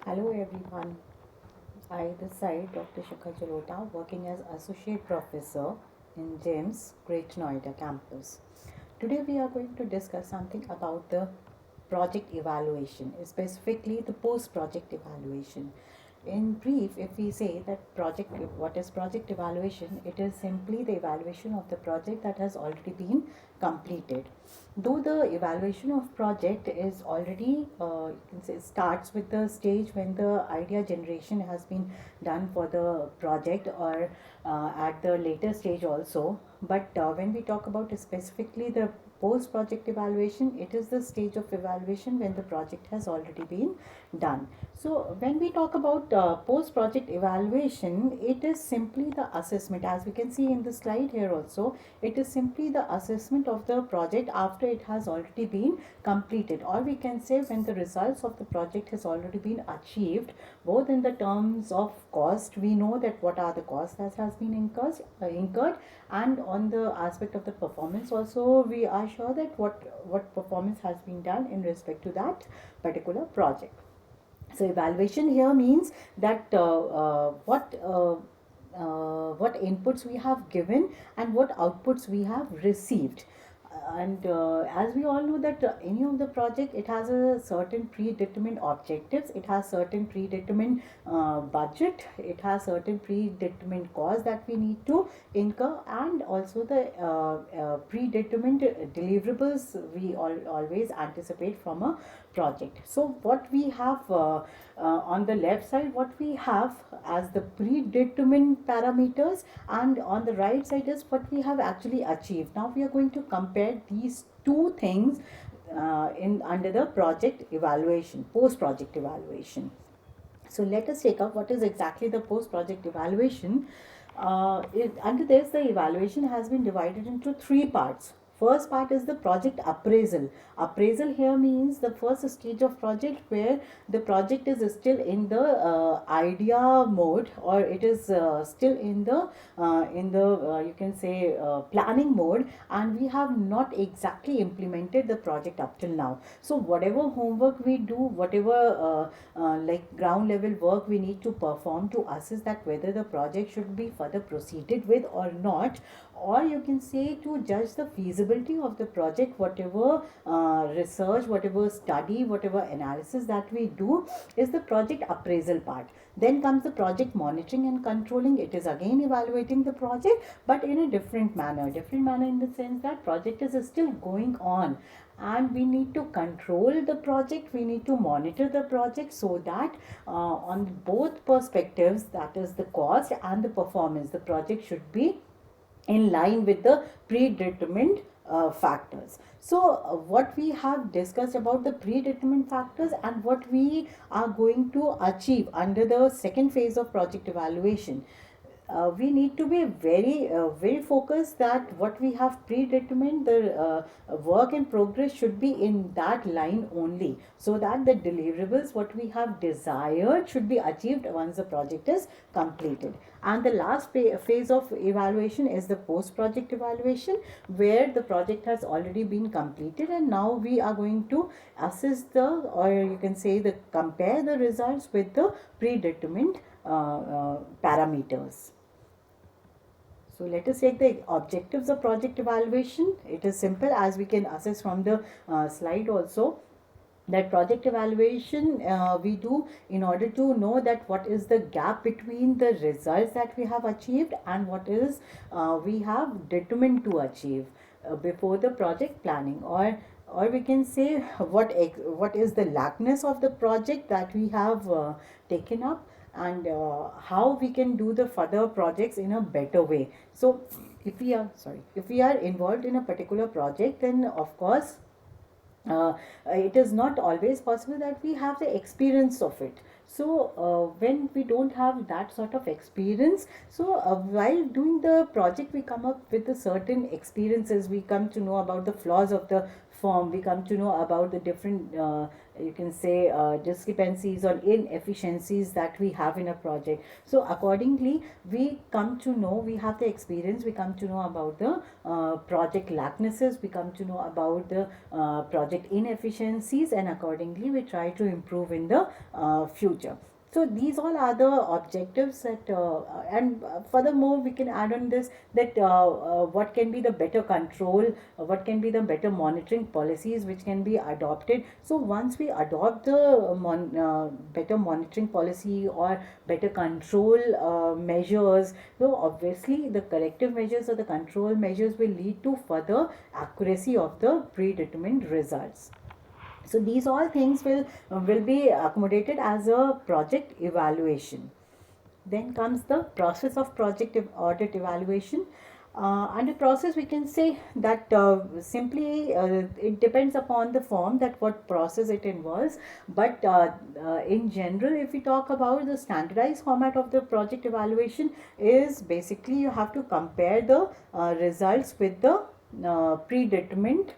Hello everyone. I this side Dr. Shikha Jalota working as Associate Professor in GEMS Great Noida campus. Today we are going to discuss something about the project evaluation, specifically the post-project evaluation. In brief, if we say that what is project evaluation, it is simply the evaluation of the project that has already been completed. Though the evaluation of project is already, you can say, starts with the stage when the idea generation has been done for the project, or at the later stage also. But when we talk about specifically the post project evaluation, it is the stage of evaluation when the project has already been done. So when we talk about post project evaluation, it is simply the assessment, as we can see in the slide here also. It is simply the assessment of the project after it has already been completed, or we can say when the results of the project has already been achieved, both in the terms of cost, we know that what are the costs that has been incurred, and on the aspect of the performance also, we are sure that what performance has been done in respect to that particular project. So evaluation here means that what inputs we have given and what outputs we have received. And as we all know that any of the project, it has a certain predetermined objectives, it has certain predetermined budget, it has certain predetermined costs that we need to incur, and also the predetermined deliverables we always anticipate from a project. So what we have on the left side, what we have as the predetermined parameters, and on the right side is what we have actually achieved. Now we are going to compare these two things in under the project evaluation, post project evaluation. So let us take up what is exactly the post project evaluation. Under this, the evaluation has been divided into three parts. First part is the project appraisal. Appraisal here means the first stage of project where the project is still in the idea mode, or it is still in the you can say planning mode, and we have not exactly implemented the project up till now. So whatever homework we do, whatever like ground level work we need to perform to assess that whether the project should be further proceeded with or not, or you can say to judge the feasibility of the project, whatever research, whatever study, whatever analysis that we do, is the project appraisal part. Then comes the project monitoring and controlling. It is again evaluating the project, but in a different manner in the sense that project is still going on, and we need to control the project, we need to monitor the project, so that on both perspectives, that is the cost and the performance, the project should be in line with the predetermined factors. So what we have discussed about the predetermined factors and what we are going to achieve under the second phase of project evaluation, we need to be very focused that what we have predetermined, the work in progress should be in that line only, so that the deliverables what we have desired should be achieved once the project is completed. And the last phase of evaluation is the post project evaluation, where the project has already been completed, and now we are going to assess the, or you can say the, compare the results with the predetermined parameters. So let us take the objectives of project evaluation. It is simple, as we can assess from the slide also, that project evaluation we do in order to know that what is the gap between the results that we have achieved and what is we have determined to achieve before the project planning, or we can say what is the lackness of the project that we have taken up, and how we can do the further projects in a better way. So if we are involved in a particular project, then of course it is not always possible that we have the experience of it. So when we don't have that sort of experience, so while doing the project we come up with a certain experiences, we come to know about the flaws of the firm, we come to know about the different you can say discrepancies or inefficiencies that we have in a project. So accordingly we come to know, we have the experience, we come to know about the project lacknesses, we come to know about the project inefficiencies, and accordingly we try to improve in the future. So these all are the objectives that and furthermore we can add on this that what can be the better control, what can be the better monitoring policies which can be adopted. So once we adopt the better monitoring policy or better control measures, so obviously the corrective measures or the control measures will lead to further accuracy of the predetermined results. So these all things will be accommodated as a project evaluation. Then comes the process of project audit evaluation. Under process we can say that simply it depends upon the form that what process it involves, but in general if we talk about the standardized format of the project evaluation is basically you have to compare the results with the predetermined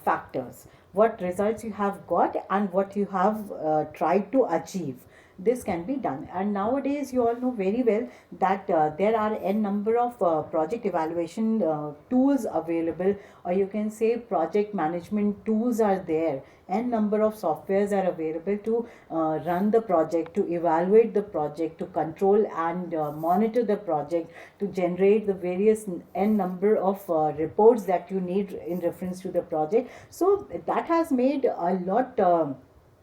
factors, what results you have got and what you have tried to achieve. This can be done, and nowadays you all know very well that there are n number of project evaluation tools available, or you can say project management tools are there. N number of softwares are available to run the project, to evaluate the project, to control and monitor the project, to generate the various n number of reports that you need in reference to the project. So that has made a lot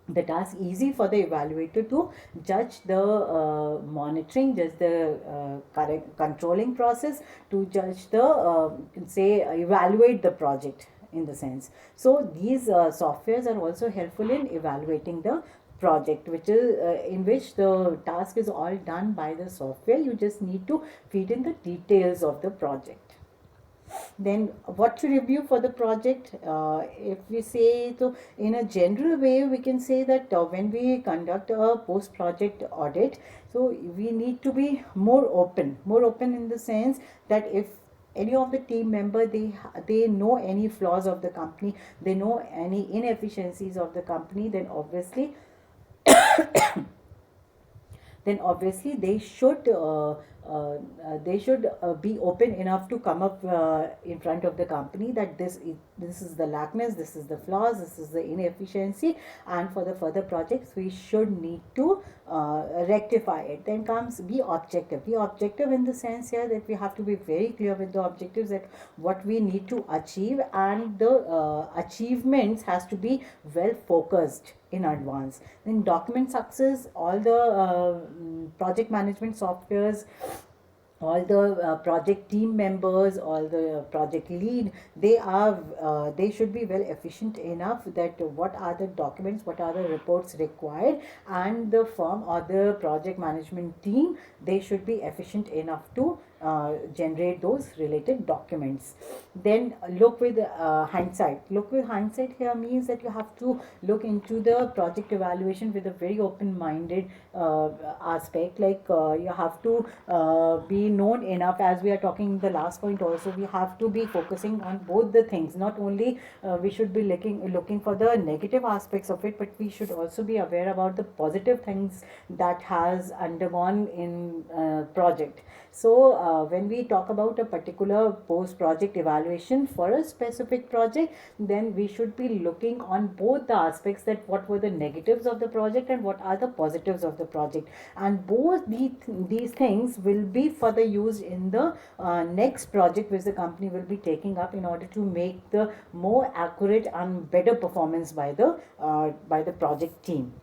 the task easy for the evaluator to judge the monitoring, judge the correct controlling process, to judge the say evaluate the project in the sense. So these softwares are also helpful in evaluating the project, which is in which the task is all done by the software. You just need to feed in the details of the project. Then what to review for the project, if we say so in a general way we can say that when we conduct a post project audit, so we need to be more open in the sense that if any of the team member they know any flaws of the company, they know any inefficiencies of the company, then obviously they should be open enough to come up in front of the company that this is the lackness, this is the flaws, this is the inefficiency, and for the further projects we should need to rectify it. Then comes be objective in the sense here that we have to be very clear with the objectives, that what we need to achieve, and the achievements has to be well focused in advance. Then document success, all the project management softwares, all the project team members, all the project lead, they should be well efficient enough that what are the documents, what are the reports required, and the firm or the project management team, they should be efficient enough to generate those related documents. Then look with hindsight here means that you have to look into the project evaluation with a very open minded aspect, like you have to be known enough, as we are talking in the last point also, we have to be focusing on both the things. Not only we should be looking for the negative aspects of it, but we should also be aware about the positive things that has undergone in project. So when we talk about a particular post project evaluation for a specific project, then we should be looking on both the aspects, that what were the negatives of the project and what are the positives of the project, and both these things will be further used in the next project which the company will be taking up, in order to make the more accurate and better performance by the project team.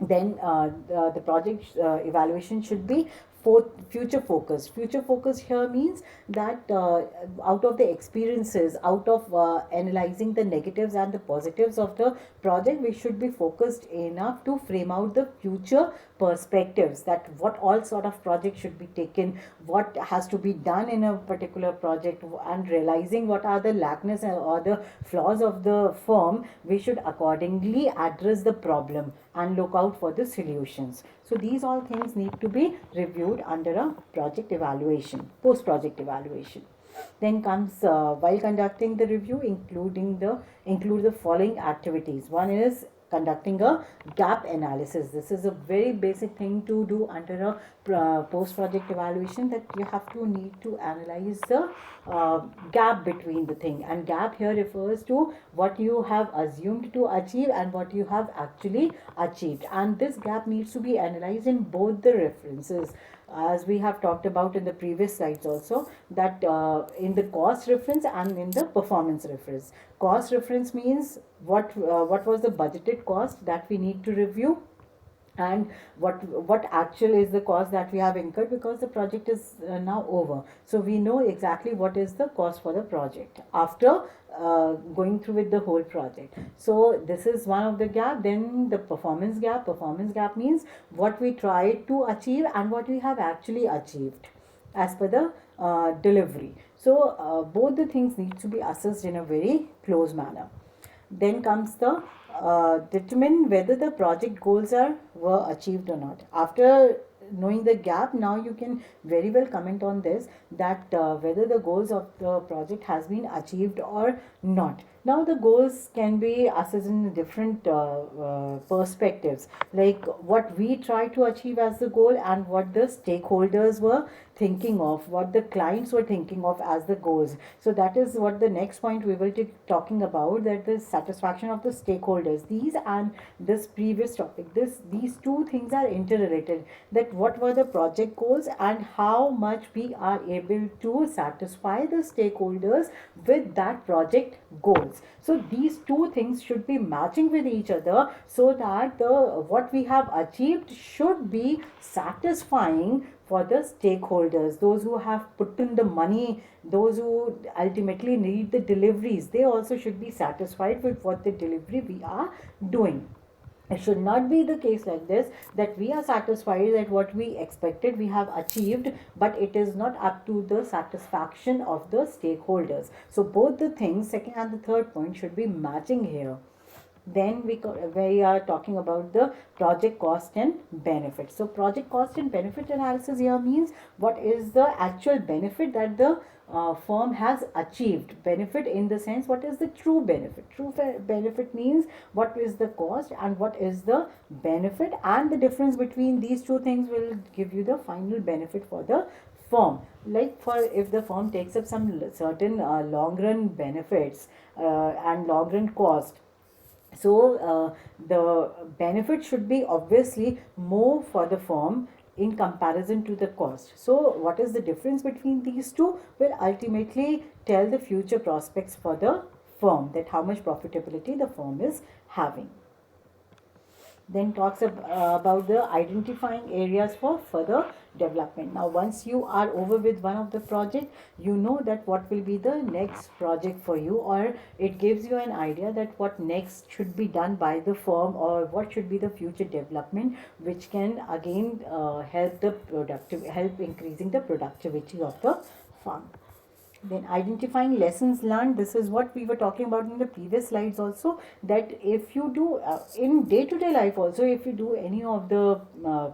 Then the project evaluation should be for future focused. Future focused here means that out of the experiences, out of analyzing the negatives and the positives of the project, we should be focused enough to frame out the future perspectives, that what all sort of project should be taken, what has to be done in a particular project, and realizing what are the lackness or the flaws of the firm, we should accordingly address the problem and look out for the solutions. So these all things need to be reviewed under a project evaluation, post project evaluation. Then comes while conducting the review, include the following activities. One is conducting a gap analysis. This is a very basic thing to do under a post project evaluation, that you have to need to analyze the gap between the thing, and gap here refers to what you have assumed to achieve and what you have actually achieved, and this gap needs to be analyzed in both the references, as we have talked about in the previous slides also, that in the cost reference and in the performance reference. Cost reference means what was the budgeted cost that we need to review, and what actual is the cost that we have incurred, because the project is now over, so we know exactly what is the cost for the project after going through with the whole project. So this is one of the gap. Then the performance gap means what we tried to achieve and what we have actually achieved as per the delivery. So both the things need to be assessed in a very close manner. Then comes the determine whether the project goals were achieved or not. After knowing the gap, now you can very well comment on this, that whether the goals of the project has been achieved or not. Now the goals can be assessed in different perspectives, like what we try to achieve as the goal and what the stakeholders were thinking of, what the clients were thinking of as the goals. So that is what the next point we will be talking about, that the satisfaction of the stakeholders. These and this previous topic, these two things are interrelated, that what were the project goals and how much we are able to satisfy the stakeholders with that project goals. So these two things should be matching with each other, so that the what we have achieved should be satisfying for the stakeholders, those who have put in the money, those who ultimately need the deliveries. They also should be satisfied with what the delivery we are doing. It should not be the case like this, that we are satisfied that what we expected we have achieved, but it is not up to the satisfaction of the stakeholders. So both the things, second and the third point, should be matching here. Then we are talking about the project cost and benefit. So project cost and benefit analysis here means what is the actual benefit that the firm has achieved. Benefit in the sense, what is the true benefit. Benefit means what is the cost and what is the benefit, and the difference between these two things will give you the final benefit for the firm. Like, for if the firm takes up some certain long run benefits and long run cost, so the benefit should be obviously more for the firm in comparison to the cost. So what is the difference between these two will ultimately tell the future prospects for the firm, that how much profitability the firm is having. Then talks about the identifying areas for further development. Now once you are over with one of the project, you know that what will be the next project for you, or it gives you an idea that what next should be done by the firm, or what should be the future development, which can again help increasing the productivity of the firm. Then identifying lessons learned. This is what we were talking about in the previous slides also, that if you do in day-to-day life also, if you do any of the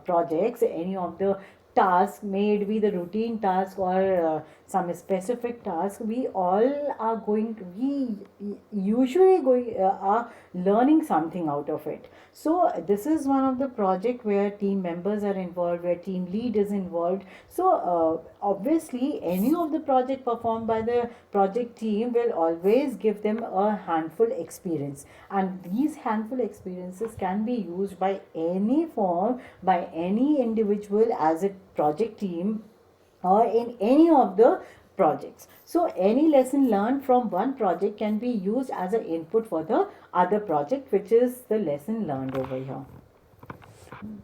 projects, any of the task, may it be the routine task or some specific task, we all are going to, we usually going are learning something out of it. So this is one of the project where team members are involved, where team lead is involved. So obviously any of the project performed by the project team will always give them a handful experience, and these handful experiences can be used by any firm, by any individual as a project team, or in any of the projects. So any lesson learned from one project can be used as an input for the other project, which is the lesson learned over here.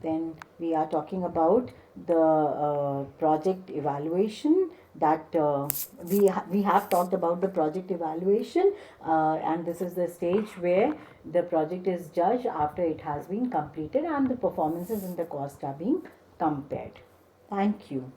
Then we are talking about the project evaluation, that we have talked about the project evaluation, and this is the stage where the project is judged after it has been completed and the performances and the cost are being compared. Thank you.